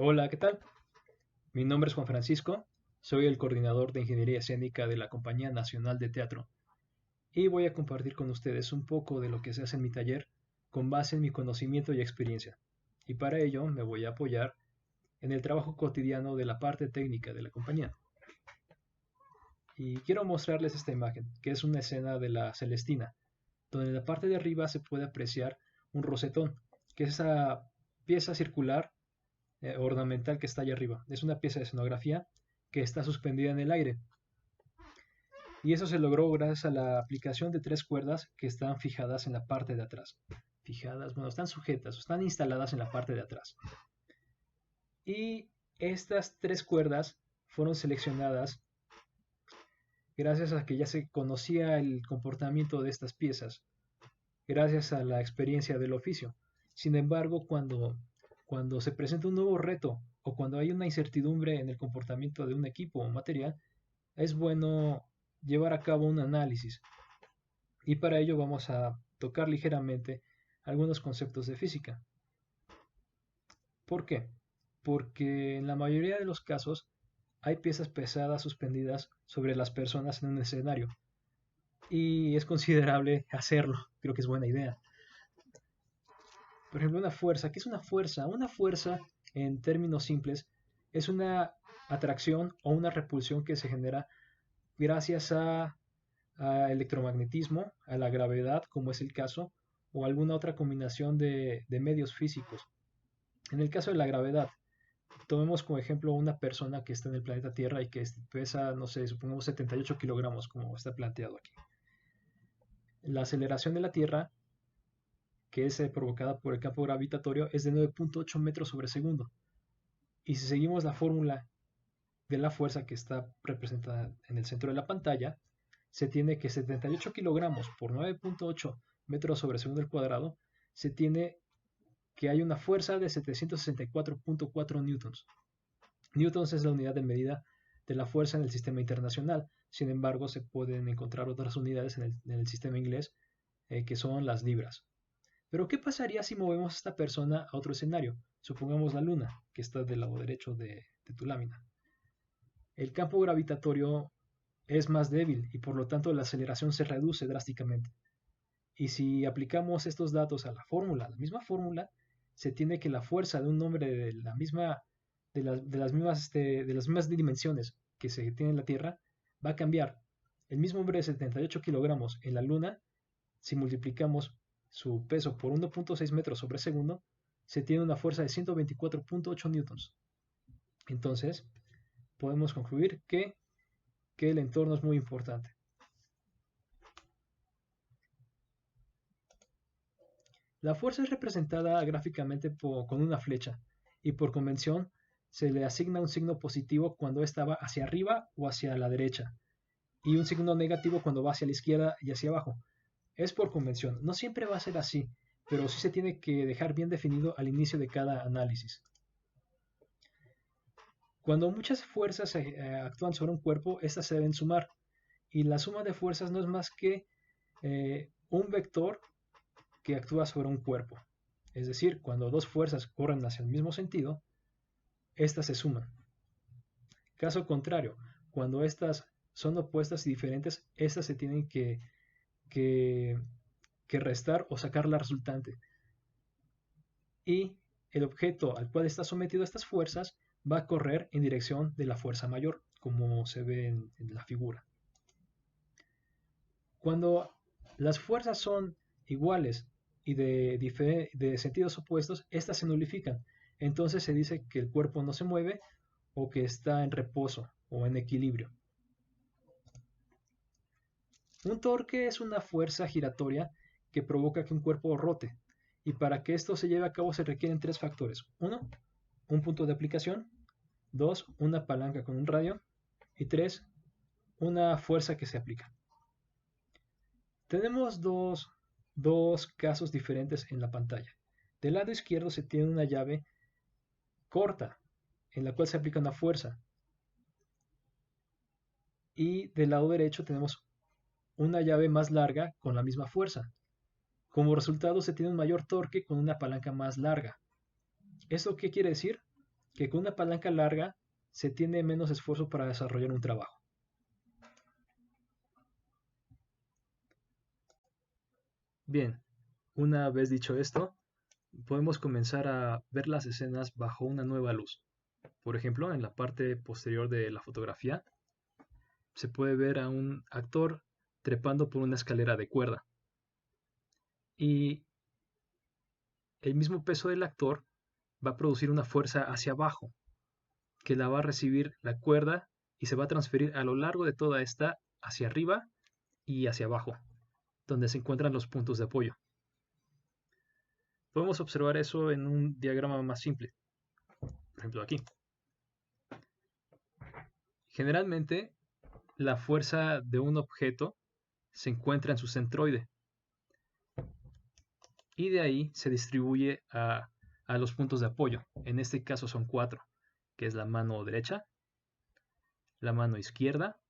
Hola, ¿qué tal? Mi nombre es Juan Francisco, soy el coordinador de Ingeniería Escénica de la Compañía Nacional de Teatro y voy a compartir con ustedes un poco de lo que se hace en mi taller con base en mi conocimiento y experiencia. Y para ello me voy a apoyar en el trabajo cotidiano de la parte técnica de la compañía. Y quiero mostrarles esta imagen, que es una escena de la Celestina, donde en la parte de arriba se puede apreciar un rosetón, que es esa pieza circular ornamental que está allá arriba. Es una pieza de escenografía que está suspendida en el aire. Y eso se logró gracias a la aplicación de tres cuerdas que están fijadas en la parte de atrás. Fijadas, bueno, están sujetas, están instaladas en la parte de atrás. Y estas tres cuerdas fueron seleccionadas gracias a que ya se conocía el comportamiento de estas piezas, gracias a la experiencia del oficio. Sin embargo, cuando se presenta un nuevo reto o cuando hay una incertidumbre en el comportamiento de un equipo o material, es bueno llevar a cabo un análisis y para ello vamos a tocar ligeramente algunos conceptos de física. ¿Por qué? Porque en la mayoría de los casos hay piezas pesadas suspendidas sobre las personas en un escenario y es considerable hacerlo, creo que es buena idea. Por ejemplo, una fuerza, ¿qué es una fuerza? Una fuerza, en términos simples, es una atracción o una repulsión que se genera gracias a electromagnetismo, a la gravedad, como es el caso, o alguna otra combinación de medios físicos. En el caso de la gravedad, tomemos como ejemplo una persona que está en el planeta Tierra y que pesa, no sé, supongamos 78 kilogramos, como está planteado aquí. La aceleración de la Tierra, que es provocada por el campo gravitatorio, es de 9.8 metros sobre segundo. Y si seguimos la fórmula de la fuerza que está representada en el centro de la pantalla, se tiene que 78 kilogramos por 9.8 metros sobre segundo al cuadrado, se tiene que hay una fuerza de 764.4 newtons. Newtons es la unidad de medida de la fuerza en el sistema internacional. Sin embargo, se pueden encontrar otras unidades en el sistema inglés que son las libras. Pero, ¿qué pasaría si movemos a esta persona a otro escenario? Supongamos la luna, que está del lado derecho de tu lámina. El campo gravitatorio es más débil y por lo tanto la aceleración se reduce drásticamente. Y si aplicamos estos datos a la misma fórmula, se tiene que la fuerza de un hombre de la misma, de las mismas dimensiones que se tiene en la Tierra va a cambiar. El mismo hombre de 78 kilogramos en la Luna, si multiplicamos su peso por 1.6 metros sobre segundo, se tiene una fuerza de 124.8 newtons. Entonces, podemos concluir que el entorno es muy importante. La fuerza es representada gráficamente con una flecha y por convención se le asigna un signo positivo cuando ésta va hacia arriba o hacia la derecha y un signo negativo cuando va hacia la izquierda y hacia abajo. Es por convención, no siempre va a ser así, pero sí se tiene que dejar bien definido al inicio de cada análisis. Cuando muchas fuerzas actúan sobre un cuerpo, estas se deben sumar y la suma de fuerzas no es más que un vector que actúa sobre un cuerpo. Es decir, cuando dos fuerzas corren hacia el mismo sentido, estas se suman. Caso contrario, cuando estas son opuestas y diferentes, estas se tienen que, que restar o sacar la resultante. Y el objeto al cual está sometido a estas fuerzas va a correr en dirección de la fuerza mayor, como se ve en la figura. Cuando las fuerzas son iguales y de sentidos opuestos, estas se nulifican. Entonces se dice que el cuerpo no se mueve o que está en reposo o en equilibrio. Un torque es una fuerza giratoria que provoca que un cuerpo rote. Y para que esto se lleve a cabo se requieren tres factores. Uno, un punto de aplicación. Dos, una palanca con un radio. Y tres, una fuerza que se aplica. Tenemos dos casos diferentes en la pantalla. Del lado izquierdo se tiene una llave corta en la cual se aplica una fuerza. Y del lado derecho tenemos una llave más larga con la misma fuerza. Como resultado se tiene un mayor torque con una palanca más larga. ¿Esto qué quiere decir? que con una palanca larga se tiene menos esfuerzo para desarrollar un trabajo. Bien, una vez dicho esto, podemos comenzar a ver las escenas bajo una nueva luz. Por ejemplo, en la parte posterior de la fotografía se puede ver a un actor trepando por una escalera de cuerda. Y el mismo peso del actor va a producir una fuerza hacia abajo, que la va a recibir la cuerda y se va a transferir a lo largo de toda esta hacia arriba y hacia abajo, donde se encuentran los puntos de apoyo. Podemos observar eso en un diagrama más simple, por ejemplo aquí. Generalmente, la fuerza de un objeto se encuentra en su centroide y de ahí se distribuye a los puntos de apoyo. En este caso son 4, que es la mano derecha, la mano izquierda,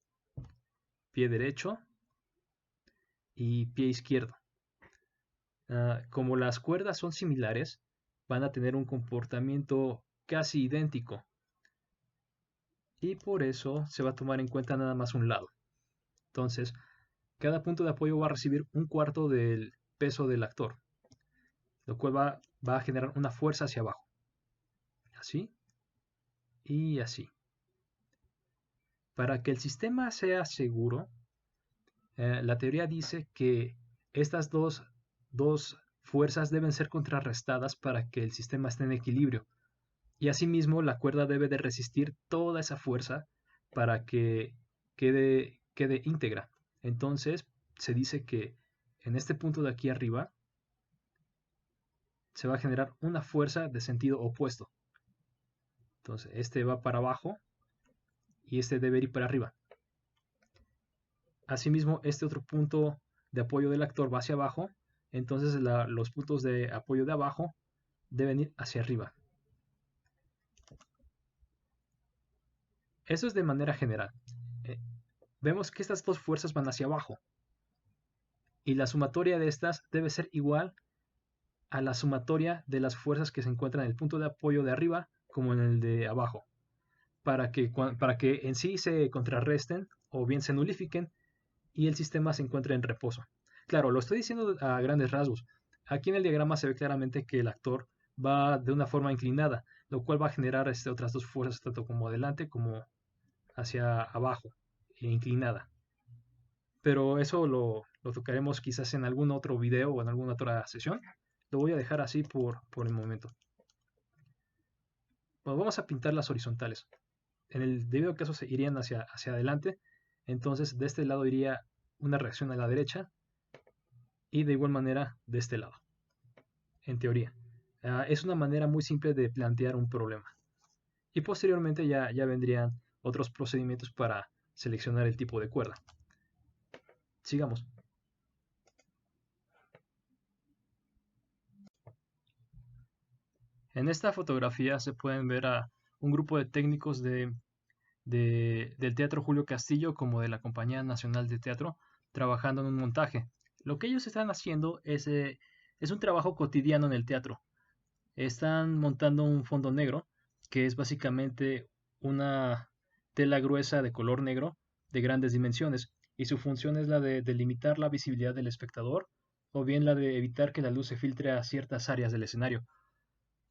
pie derecho y pie izquierdo. Como las cuerdas son similares, van a tener un comportamiento casi idéntico y por eso se va a tomar en cuenta nada más un lado. Entonces, cada punto de apoyo va a recibir un cuarto del peso del actor, lo cual va a generar una fuerza hacia abajo. Así y así. Para que el sistema sea seguro, la teoría dice que estas dos fuerzas deben ser contrarrestadas para que el sistema esté en equilibrio. Y asimismo, la cuerda debe de resistir toda esa fuerza para que quede íntegra. Entonces, se dice que en este punto de aquí arriba se va a generar una fuerza de sentido opuesto. Entonces, este va para abajo y este debe ir para arriba. Asimismo, este otro punto de apoyo del actor va hacia abajo, entonces los puntos de apoyo de abajo deben ir hacia arriba. Eso es de manera general. Vemos que estas dos fuerzas van hacia abajo y la sumatoria de estas debe ser igual a la sumatoria de las fuerzas que se encuentran en el punto de apoyo de arriba como en el de abajo, para que en sí se contrarresten o bien se nulifiquen y el sistema se encuentre en reposo. Claro, lo estoy diciendo a grandes rasgos. Aquí en el diagrama se ve claramente que el actor va de una forma inclinada, lo cual va a generar otras dos fuerzas, tanto como adelante como hacia abajo, inclinada. Pero eso lo tocaremos quizás en algún otro video o en alguna otra sesión. Lo voy a dejar así por el momento. Bueno, vamos a pintar las horizontales. En el debido caso se irían hacia adelante, entonces de este lado iría una reacción a la derecha y de igual manera de este lado, en teoría. Es una manera muy simple de plantear un problema. Y posteriormente ya vendrían otros procedimientos para seleccionar el tipo de cuerda. Sigamos. En esta fotografía se pueden ver a un grupo de técnicos del Teatro Julio Castillo como de la Compañía Nacional de Teatro trabajando en un montaje. Lo que ellos están haciendo es un trabajo cotidiano en el teatro. Están montando un fondo negro, que es básicamente una tela gruesa de color negro de grandes dimensiones, y su función es la de delimitar la visibilidad del espectador o bien la de evitar que la luz se filtre a ciertas áreas del escenario.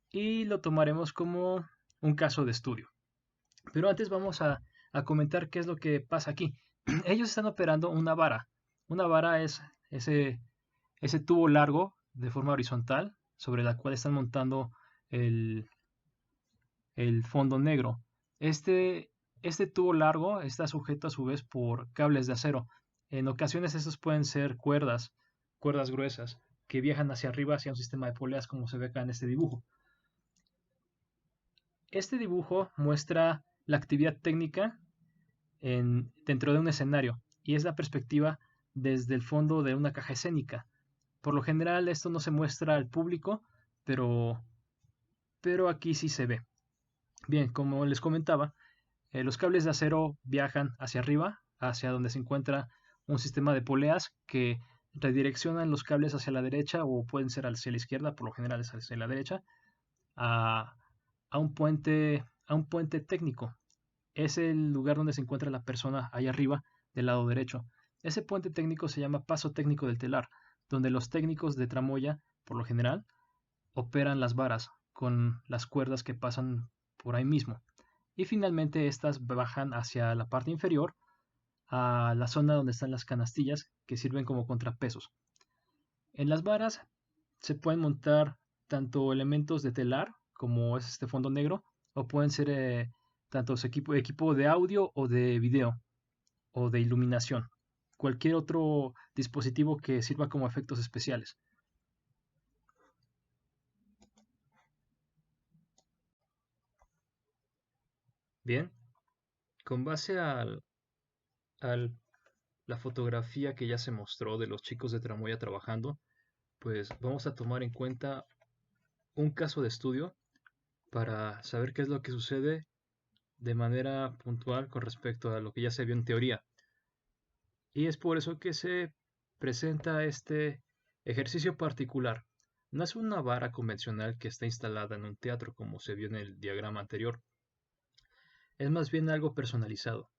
Y lo tomaremos como un caso de estudio. Pero antes vamos a comentar qué es lo que pasa aquí. Ellos están operando una vara. Una vara es ese tubo largo de forma horizontal sobre la cual están montando el fondo negro. Este tubo largo está sujeto a su vez por cables de acero. En ocasiones estos pueden ser cuerdas gruesas que viajan hacia arriba hacia un sistema de poleas como se ve acá en este dibujo. Este dibujo muestra la actividad técnica dentro de un escenario y es la perspectiva desde el fondo de una caja escénica. Por lo general esto no se muestra al público, pero aquí sí se ve. Bien, como les comentaba, los cables de acero viajan hacia arriba, hacia donde se encuentra un sistema de poleas que redireccionan los cables hacia la derecha o pueden ser hacia la izquierda, por lo general es hacia la derecha, a un puente técnico. Es el lugar donde se encuentra la persona ahí arriba del lado derecho. Ese puente técnico se llama paso técnico del telar, donde los técnicos de tramoya, por lo general, operan las varas con las cuerdas que pasan por ahí mismo. Y finalmente estas bajan hacia la parte inferior, a la zona donde están las canastillas que sirven como contrapesos. En las varas se pueden montar tanto elementos de telar, como es este fondo negro, o pueden ser tanto equipo de audio o de video o de iluminación. Cualquier otro dispositivo que sirva como efectos especiales. Bien, con base al la fotografía que ya se mostró de los chicos de Tramoya trabajando, pues vamos a tomar en cuenta un caso de estudio para saber qué es lo que sucede de manera puntual con respecto a lo que ya se vio en teoría. Y es por eso que se presenta este ejercicio particular. No es una vara convencional que está instalada en un teatro como se vio en el diagrama anterior. Es más bien algo personalizado.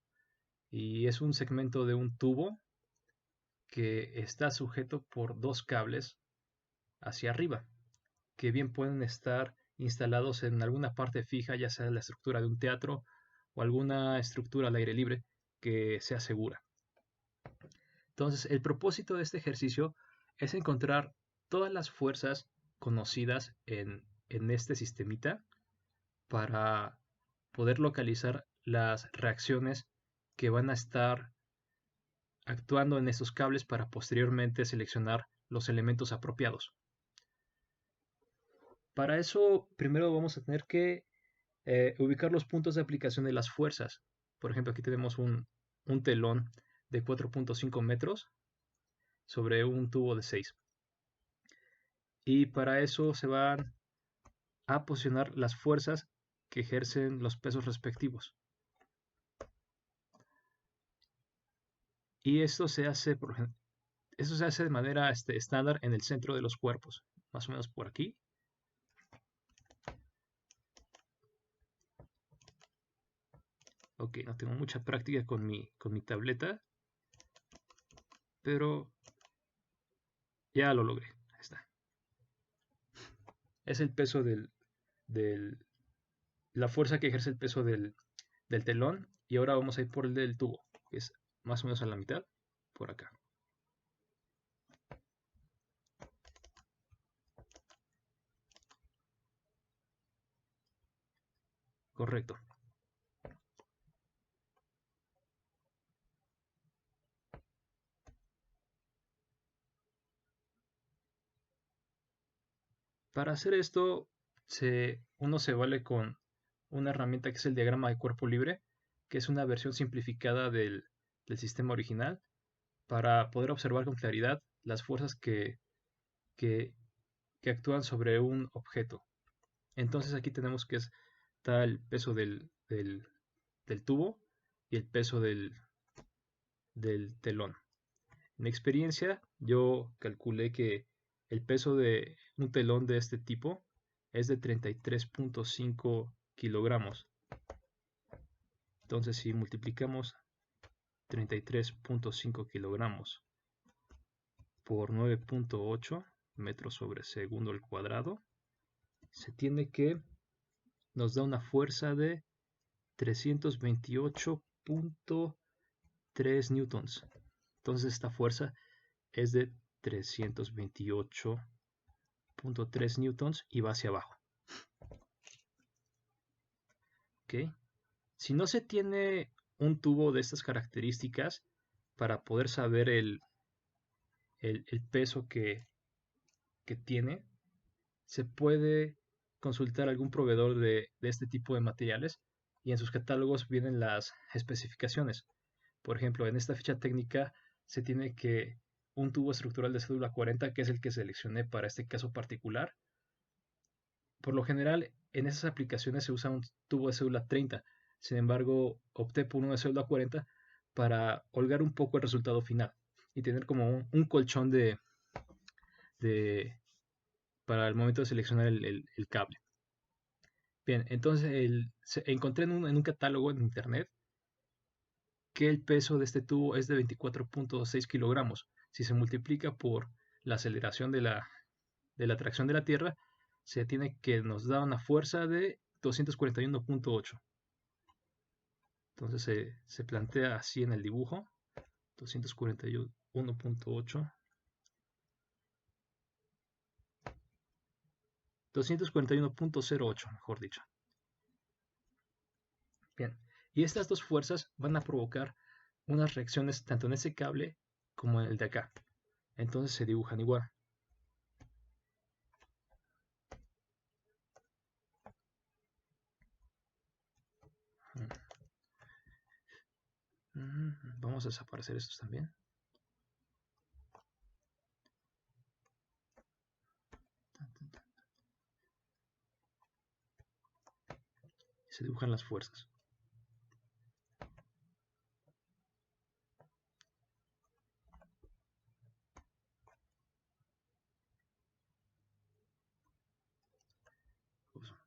Y es un segmento de un tubo que está sujeto por dos cables hacia arriba, que bien pueden estar instalados en alguna parte fija, ya sea la estructura de un teatro o alguna estructura al aire libre que sea segura. Entonces, el propósito de este ejercicio es encontrar todas las fuerzas conocidas en este sistemita para poder localizar las reacciones que van a estar actuando en estos cables para posteriormente seleccionar los elementos apropiados. Para eso, primero vamos a tener que ubicar los puntos de aplicación de las fuerzas. Por ejemplo, aquí tenemos un telón de 4.5 metros sobre un tubo de 6. Y para eso se van a posicionar las fuerzas que ejercen los pesos respectivos. Y esto se hace, de manera estándar en el centro de los cuerpos, más o menos por aquí. Ok, no tengo mucha práctica con mi tableta, pero ya lo logré. Ahí está. Es el peso la fuerza que ejerce el peso del telón. Y ahora vamos a ir por el del tubo, que es más o menos a la mitad, por acá. Correcto. Para hacer esto, uno se vale con una herramienta que es el diagrama de cuerpo libre, que es una versión simplificada del sistema original, para poder observar con claridad las fuerzas que, que actúan sobre un objeto. Entonces aquí tenemos que está el peso del tubo y el peso del telón. En mi experiencia, yo calculé que el peso de un telón de este tipo es de 33.5 kilogramos. Entonces, si multiplicamos 33.5 kilogramos por 9.8 metros sobre segundo al cuadrado, se tiene que nos da una fuerza de 328.3 newtons. Entonces, esta fuerza es de 328.3 newtons y va hacia abajo. ¿Okay? Si no se tiene un tubo de estas características para poder saber el peso que tiene, se puede consultar algún proveedor de este tipo de materiales y en sus catálogos vienen las especificaciones. Por ejemplo, en esta ficha técnica se tiene que un tubo estructural de cédula 40, que es el que seleccioné para este caso particular. Por lo general, en esas aplicaciones se usa un tubo de cédula 30. Sin embargo, opté por uno de cédula 40 para holgar un poco el resultado final y tener como un colchón de para el momento de seleccionar el cable. Bien, entonces encontré en un catálogo en internet que el peso de este tubo es de 24.6 kilogramos. Si se multiplica por la aceleración de la tracción de la Tierra, se tiene que nos da una fuerza de 241.8. Entonces se plantea así en el dibujo, 241.8, 241.08, mejor dicho. Bien, y estas dos fuerzas van a provocar unas reacciones tanto en ese cable como en el de acá. Entonces se dibujan igual. Vamos a desaparecer estos también. Se dibujan las fuerzas.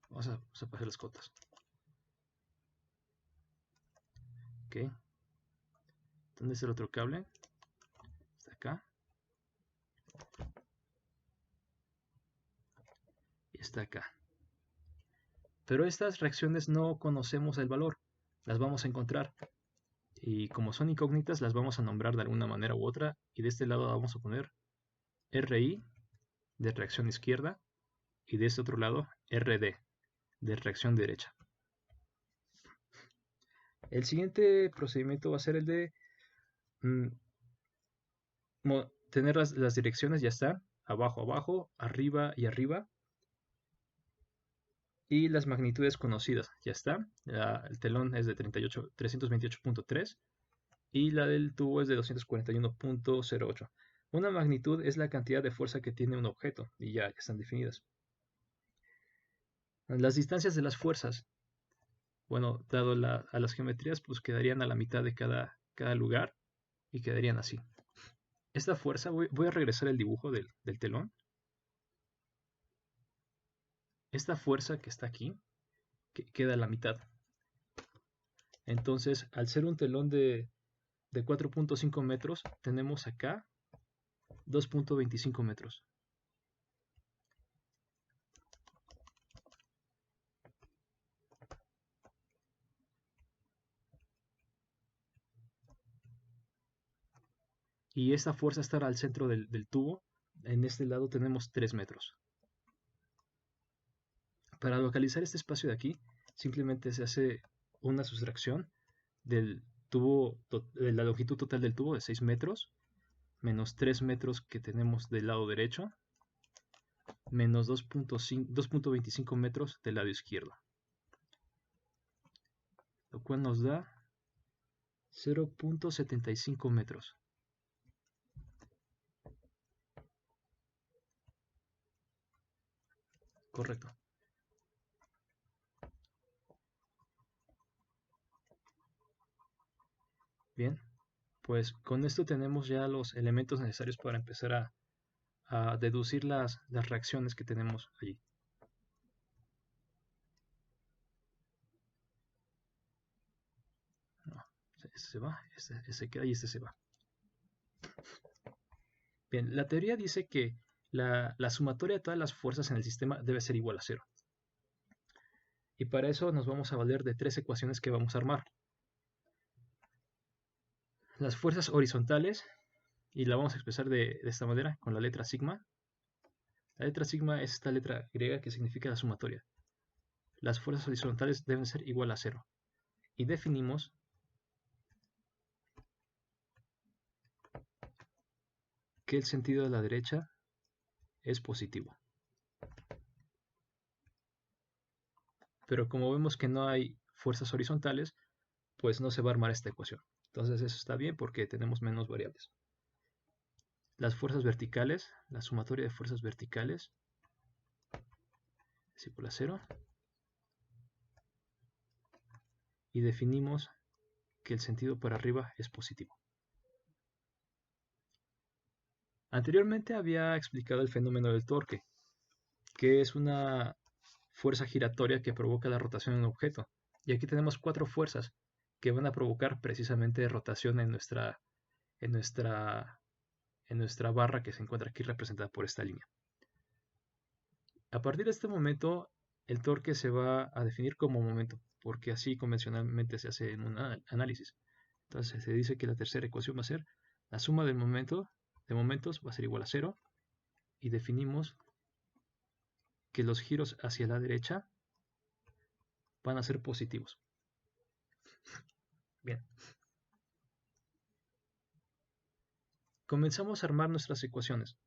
Vamos a desaparecer las cotas. Ok. ¿Dónde está el otro cable? Está acá. Y está acá. Pero estas reacciones no conocemos el valor. Las vamos a encontrar. Y como son incógnitas, las vamos a nombrar de alguna manera u otra. Y de este lado vamos a poner RI de reacción izquierda. Y de este otro lado RD de reacción derecha. El siguiente procedimiento va a ser el de tener las direcciones, ya está, abajo, abajo, arriba y arriba. Y las magnitudes conocidas, ya está. El telón es de 328.3 y la del tubo es de 241.08. Una magnitud es la cantidad de fuerza que tiene un objeto y ya están definidas. Las distancias de las fuerzas, bueno, dado a las geometrías, pues quedarían a la mitad de cada lugar y quedarían así. Esta fuerza, voy a regresar el dibujo del telón. Esta fuerza que está aquí queda a la mitad. Entonces, al ser un telón de 4.5 metros, tenemos acá 2.25 metros. Y esta fuerza estará al centro del tubo. En este lado tenemos 3 metros. Para localizar este espacio de aquí, simplemente se hace una sustracción del tubo, de la longitud total del tubo de 6 metros, menos 3 metros que tenemos del lado derecho, menos 2.25 metros del lado izquierdo. Lo cual nos da 0.75 metros. Correcto. Bien, pues con esto tenemos ya los elementos necesarios para empezar a deducir las reacciones que tenemos allí. No, este se va, este queda y este se va. Bien, la teoría dice que la sumatoria de todas las fuerzas en el sistema debe ser igual a 0. Y para eso nos vamos a valer de 3 ecuaciones que vamos a armar. Las fuerzas horizontales, y la vamos a expresar de esta manera, con la letra sigma. La letra sigma es esta letra griega que significa la sumatoria. Las fuerzas horizontales deben ser igual a 0. Y definimos que el sentido de la derecha es positivo. Pero como vemos que no hay fuerzas horizontales, pues no se va a armar esta ecuación. Entonces eso está bien porque tenemos menos variables. Las fuerzas verticales, la sumatoria de fuerzas verticales es igual a 0. Y definimos que el sentido para arriba es positivo. Anteriormente había explicado el fenómeno del torque, que es una fuerza giratoria que provoca la rotación en un objeto. Y aquí tenemos 4 fuerzas que van a provocar precisamente rotación en nuestra barra que se encuentra aquí representada por esta línea. A partir de este momento, el torque se va a definir como momento, porque así convencionalmente se hace en un análisis. Entonces se dice que la tercera ecuación va a ser la suma de momentos va a ser igual a 0, y definimos que los giros hacia la derecha van a ser positivos. Bien. Comenzamos a armar nuestras ecuaciones.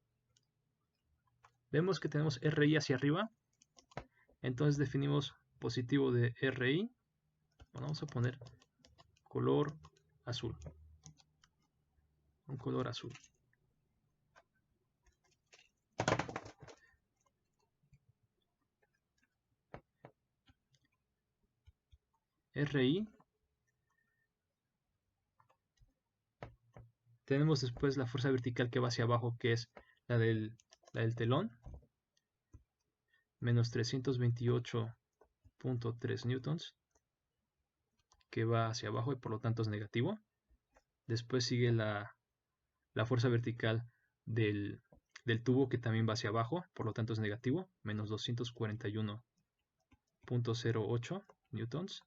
Vemos que tenemos RI hacia arriba, entonces definimos positivo de RI. Bueno, vamos a poner color azul. Un color azul. RI. Tenemos después la fuerza vertical que va hacia abajo, que es la del telón, menos 328.3 newtons, que va hacia abajo y por lo tanto es negativo. Después sigue la fuerza vertical del tubo, que también va hacia abajo, por lo tanto es negativo, menos 241.08 newtons.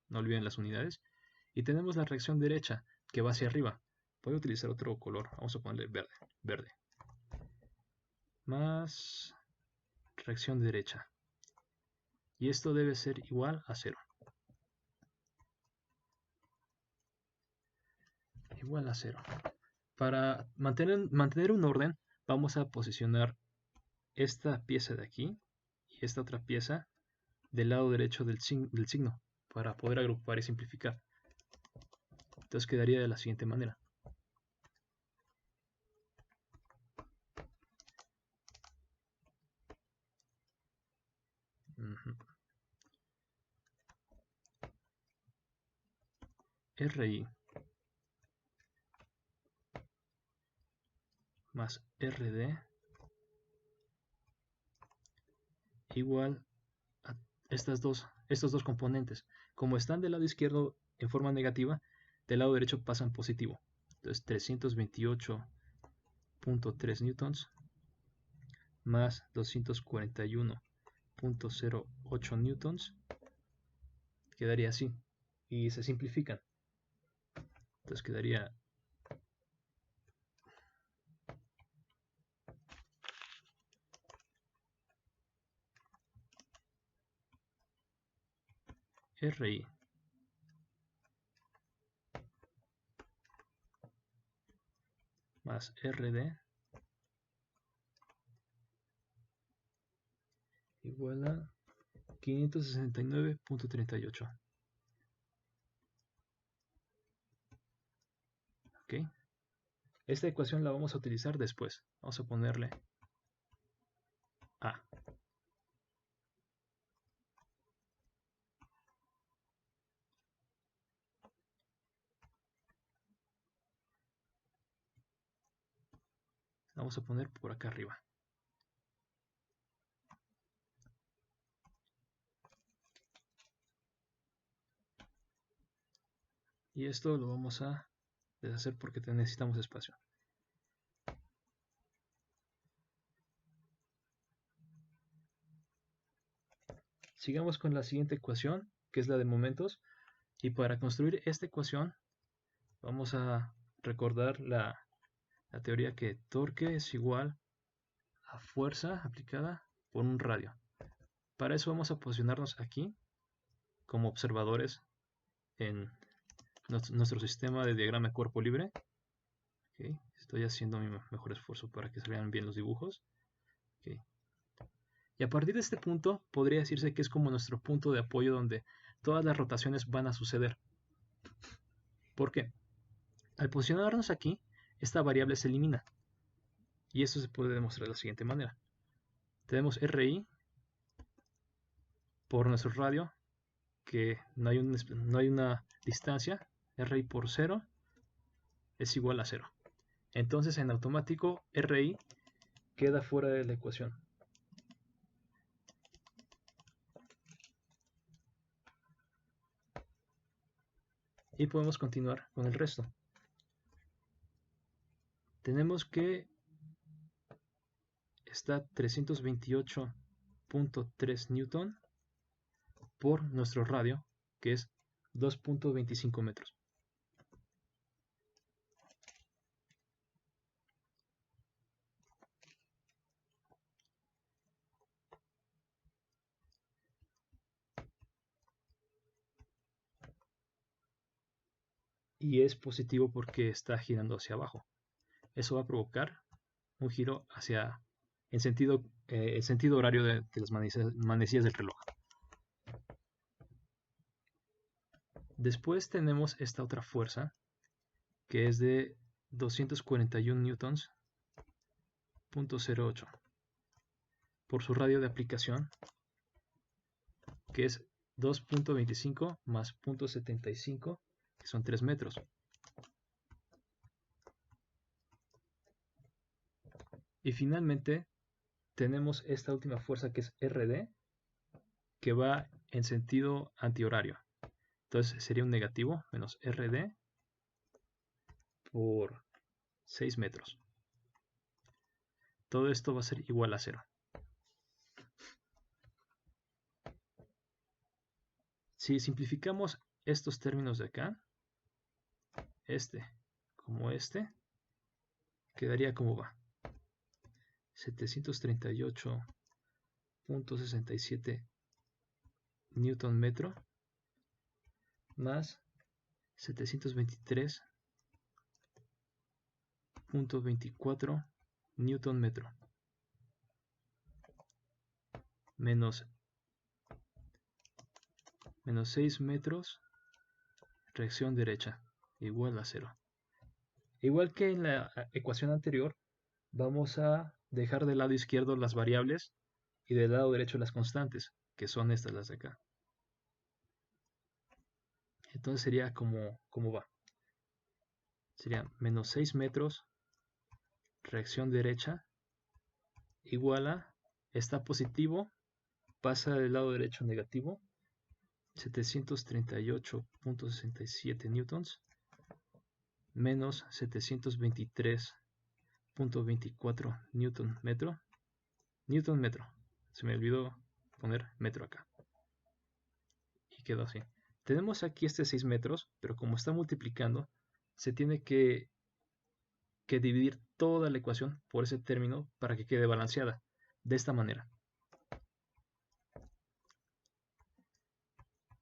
No olviden las unidades. Y tenemos la reacción derecha, que va hacia arriba. Voy a utilizar otro color, vamos a ponerle verde. Más reacción derecha. Y esto debe ser igual a 0. Igual a 0. Para mantener un orden, vamos a posicionar esta pieza de aquí y esta otra pieza del lado derecho del signo, para poder agrupar y simplificar. Entonces quedaría de la siguiente manera. RI más RD igual a estos dos componentes. Como están del lado izquierdo en forma negativa, del lado derecho pasan positivo. Entonces 328.3 newtons más 241.08 newtons quedaría así, y se simplifican. Entonces quedaría RI más RD igual a 569.38. ¿Ok? Esta ecuación la vamos a utilizar después. Vamos a ponerle A. La vamos a poner por acá arriba. Y esto lo vamos a deshacer porque necesitamos espacio. Sigamos con la siguiente ecuación, que es la de momentos. Y para construir esta ecuación, vamos a recordar la teoría que torque es igual a fuerza aplicada por un radio. Para eso vamos a posicionarnos aquí como observadores en nuestro sistema de diagrama de cuerpo libre. Okay. Estoy haciendo mi mejor esfuerzo para que se vean bien los dibujos. Okay. Y a partir de este punto podría decirse que es como nuestro punto de apoyo donde todas las rotaciones van a suceder. ¿Por qué? Al posicionarnos aquí, esta variable se elimina. Y esto se puede demostrar de la siguiente manera. Tenemos RI por nuestro radio, que no hay una distancia. RI por 0 es igual a 0. Entonces en automático RI queda fuera de la ecuación. Y podemos continuar con el resto. Tenemos que está 328.3 newton por nuestro radio, que es 2.25 metros. Y es positivo porque está girando hacia abajo. Eso va a provocar un giro hacia el sentido horario de las manecillas del reloj. Después tenemos esta otra fuerza que es de 241 newtons, 0.08 por su radio de aplicación, que es 2.25 más 0.75, que son 3 metros. Y finalmente tenemos esta última fuerza que es RD, que va en sentido antihorario. Entonces sería un negativo menos RD por 6 metros. Todo esto va a ser igual a 0. Si simplificamos estos términos de acá, como quedaría como va. 738.67 newton metro más 723.24 newton metro menos 6 metros reacción derecha igual a 0. Igual que en la ecuación anterior, vamos a dejar del lado izquierdo las variables y del lado derecho las constantes, que son estas las de acá. Entonces sería como va. Sería menos 6 metros reacción derecha igual a, está positivo, pasa del lado derecho negativo, 738.67 newtons menos 723.24 newton metro. Se me olvidó poner metro acá. Y quedó así. Tenemos aquí este 6 metros, pero como está multiplicando, se tiene que dividir toda la ecuación por ese término para que quede balanceada. De esta manera.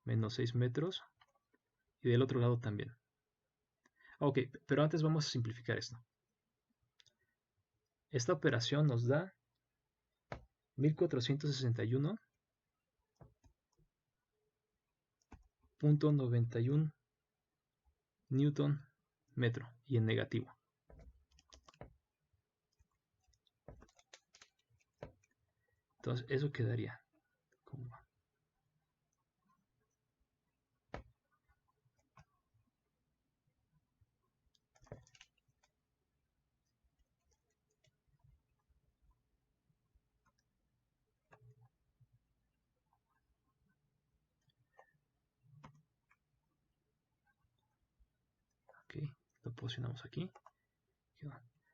Menos 6 metros. Y del otro lado también. Ok, pero antes vamos a simplificar esto. Esta operación nos da 1461.91 newton metro y en negativo. Entonces eso quedaría como va. Ok, lo posicionamos aquí.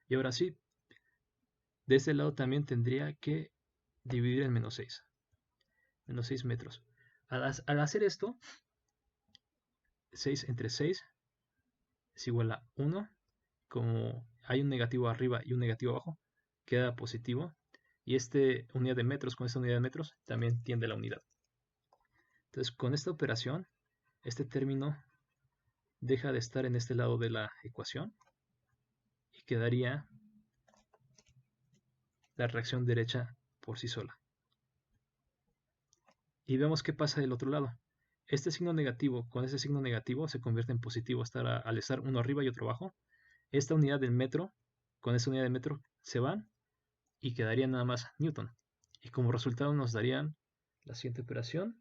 Y ahora sí, de este lado también tendría que dividir en menos 6. Menos 6 metros. Al hacer esto, 6 entre 6 es igual a 1. Como hay un negativo arriba y un negativo abajo, queda positivo. Y esta unidad de metros con esta unidad de metros también tiende a la unidad. Entonces, con esta operación, este término deja de estar en este lado de la ecuación y quedaría la reacción derecha por sí sola. Y vemos qué pasa del otro lado. Este signo negativo con este signo negativo se convierte en positivo al estar uno arriba y otro abajo. Esta unidad del metro con esta unidad de metro se van y quedaría nada más newton. Y como resultado nos darían la siguiente operación,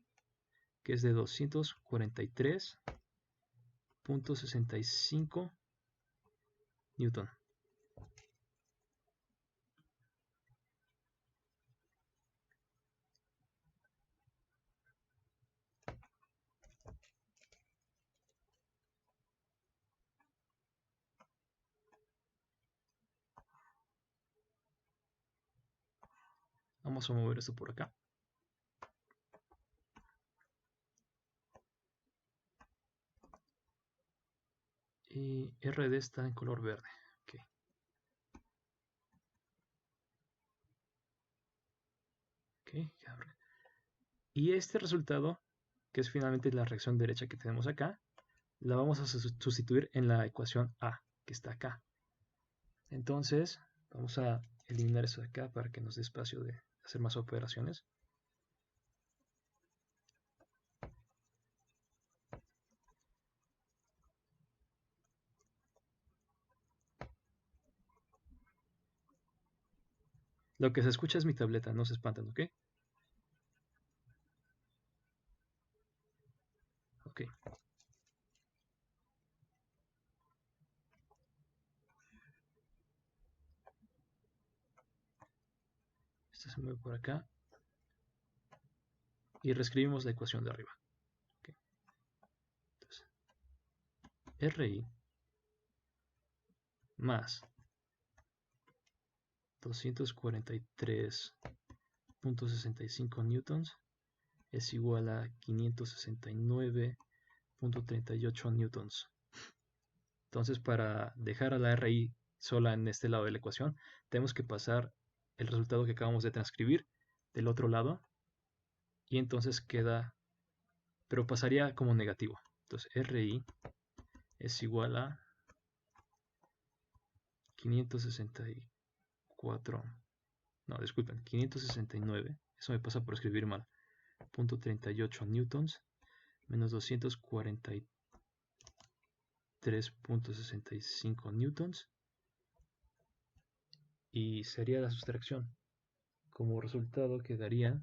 que es de 243.65 newton. Vamos a mover esto por acá. Y RD está en color verde. Okay. Okay. Y este resultado, que es finalmente la reacción derecha que tenemos acá, la vamos a sustituir en la ecuación A, que está acá. Entonces, vamos a eliminar eso de acá para que nos dé espacio de hacer más operaciones. Lo que se escucha es mi tableta, no se espanten, ¿ok? Ok. Esto se mueve por acá. Y reescribimos la ecuación de arriba. Okay. Entonces, RI más 243.65 newtons es igual a 569.38 newtons. Entonces, para dejar a la RI sola en este lado de la ecuación, tenemos que pasar el resultado que acabamos de transcribir del otro lado y entonces queda, pero pasaría como negativo. Entonces, RI es igual a 564, no, disculpen, 569, eso me pasa por escribir mal, .38 newtons menos 243.65 newtons y sería la sustracción. Como resultado quedaría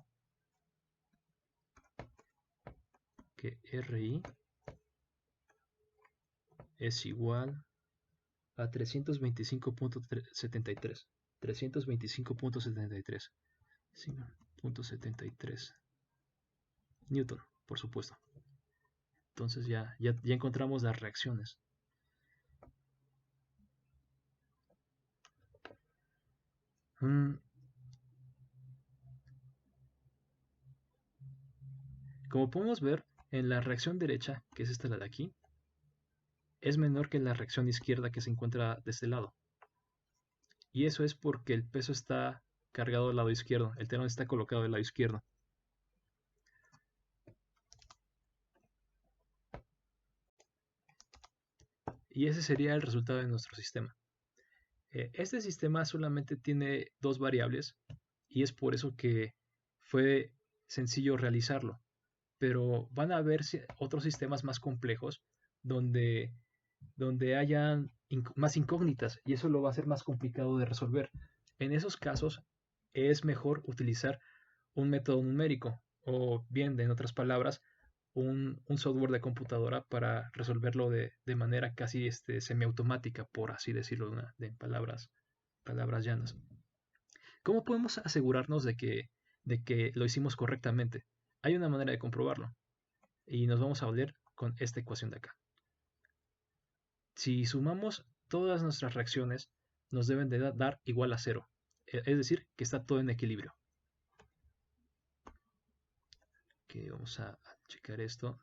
que RI es igual a 325.73. 325.73. 5.73 Newton, por supuesto. Entonces ya encontramos las reacciones. Como podemos ver, en la reacción derecha, que es esta la de aquí, es menor que la reacción izquierda que se encuentra de este lado. Y eso es porque el peso está cargado del lado izquierdo, el telón está colocado del lado izquierdo. Y ese sería el resultado de nuestro sistema. Este sistema solamente tiene dos variables y es por eso que fue sencillo realizarlo. Pero van a haber otros sistemas más complejos donde hayan más incógnitas y eso lo va a hacer más complicado de resolver. En esos casos es mejor utilizar un método numérico o bien, en otras palabras, un software de computadora para resolverlo de manera casi semiautomática, por así decirlo, de palabras llanas. ¿Cómo podemos asegurarnos de que lo hicimos correctamente? Hay una manera de comprobarlo y nos vamos a valer con esta ecuación de acá. Si sumamos todas nuestras reacciones, nos deben de dar igual a 0. Es decir, que está todo en equilibrio. Okay, vamos a checar esto.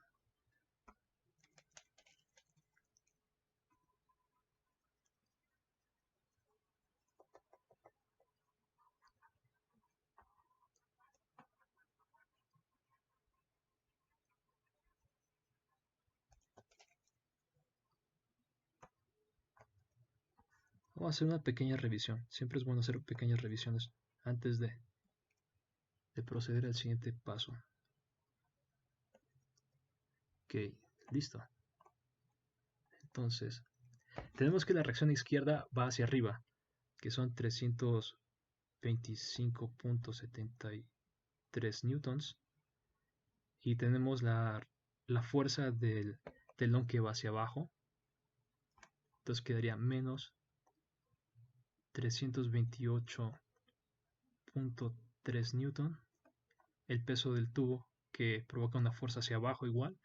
Vamos a hacer una pequeña revisión. Siempre es bueno hacer pequeñas revisiones antes de proceder al siguiente paso. Ok, listo. Entonces, tenemos que la reacción izquierda va hacia arriba, que son 325.73 newtons. Y tenemos la fuerza del telón que va hacia abajo. Entonces quedaría menos 328.3 newton. El peso del tubo que provoca una fuerza hacia abajo igual,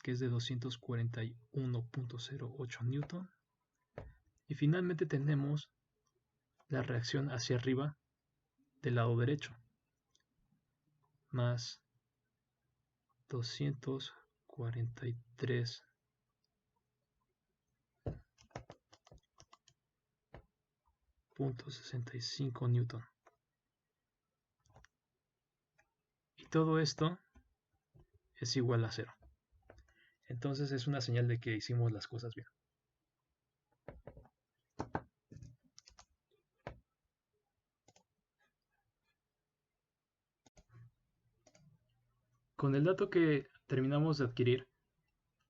que es de 241.08 newton. Y finalmente tenemos la reacción hacia arriba del lado derecho, más 243.65 newton. Y todo esto es igual a 0. Entonces es una señal de que hicimos las cosas bien. Con el dato que terminamos de adquirir,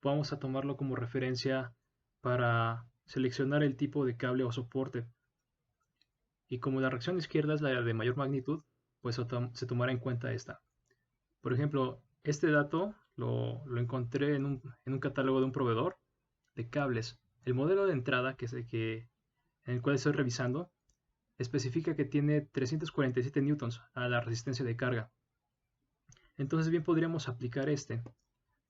vamos a tomarlo como referencia para seleccionar el tipo de cable o soporte. Y como la reacción izquierda es la de mayor magnitud, pues se tomará en cuenta esta. Por ejemplo, este dato lo encontré en un catálogo de un proveedor de cables. El modelo de entrada en el cual estoy revisando especifica que tiene 347 newtons a la resistencia de carga. Entonces bien podríamos aplicar este.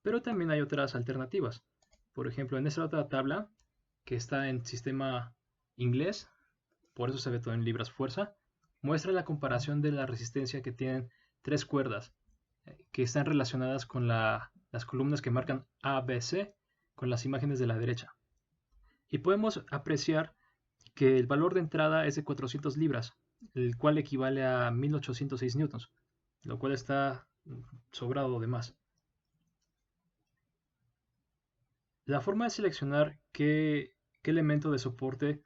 Pero también hay otras alternativas. Por ejemplo, en esta otra tabla, que está en sistema inglés, por eso se ve todo en libras fuerza, muestra la comparación de la resistencia que tienen 3 cuerdas, que están relacionadas con las columnas que marcan A, B, C, con las imágenes de la derecha. Y podemos apreciar que el valor de entrada es de 400 libras, el cual equivale a 1806 newtons, lo cual está sobrado de más. La forma de seleccionar qué elemento de soporte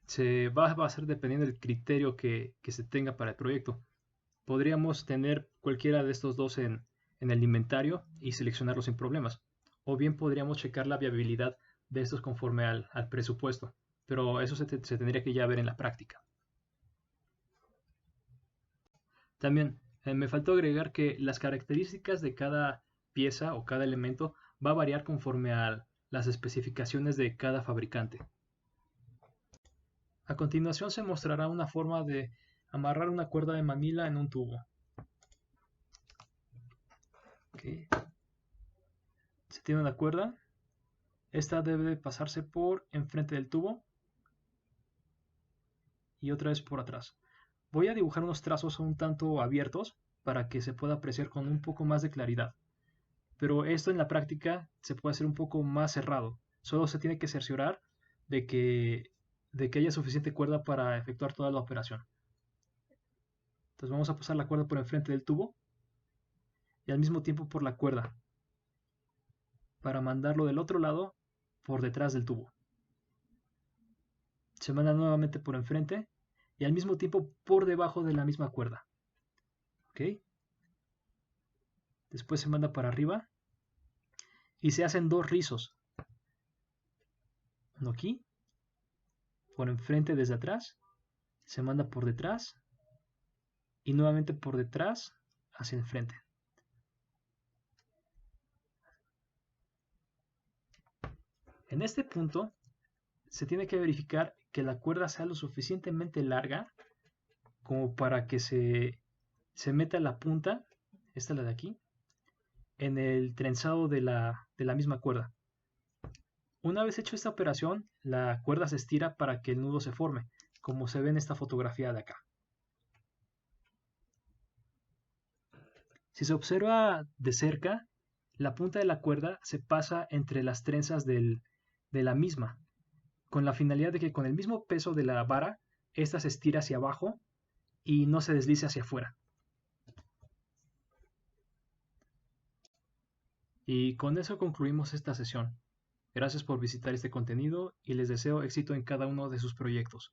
se va a ser dependiendo del criterio que se tenga para el proyecto. Podríamos tener cualquiera de estos dos en el inventario y seleccionarlos sin problemas. O bien podríamos checar la viabilidad de estos conforme al presupuesto. Pero eso se tendría que ya ver en la práctica. También me faltó agregar que las características de cada pieza o cada elemento va a variar conforme a las especificaciones de cada fabricante. A continuación se mostrará una forma de amarrar una cuerda de manila en un tubo. Okay. Se tiene una cuerda. Esta debe pasarse por enfrente del tubo y otra vez por atrás. Voy a dibujar unos trazos un tanto abiertos para que se pueda apreciar con un poco más de claridad. Pero esto en la práctica se puede hacer un poco más cerrado. Solo se tiene que cerciorar de que haya suficiente cuerda para efectuar toda la operación. Entonces vamos a pasar la cuerda por enfrente del tubo y al mismo tiempo por la cuerda para mandarlo del otro lado por detrás del tubo. Se manda nuevamente por enfrente y al mismo tiempo por debajo de la misma cuerda. ¿Ok? Después se manda para arriba y se hacen 2 rizos. Uno aquí, por enfrente desde atrás, se manda por detrás y nuevamente por detrás hacia el frente. En este punto se tiene que verificar que la cuerda sea lo suficientemente larga como para que se meta la punta, esta es la de aquí, en el trenzado de la misma cuerda. Una vez hecho esta operación, la cuerda se estira para que el nudo se forme, como se ve en esta fotografía de acá. Si se observa de cerca, la punta de la cuerda se pasa entre las trenzas de la misma, con la finalidad de que con el mismo peso de la vara, esta se estira hacia abajo y no se deslice hacia afuera. Y con eso concluimos esta sesión. Gracias por visitar este contenido y les deseo éxito en cada uno de sus proyectos.